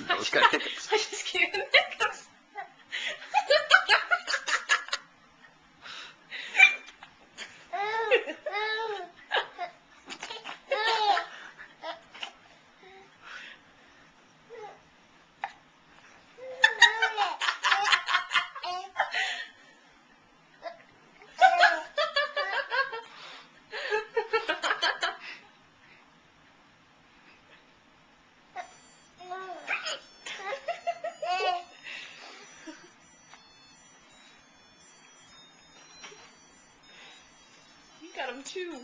I just got hiccups. I just gave him hiccups. You got him too.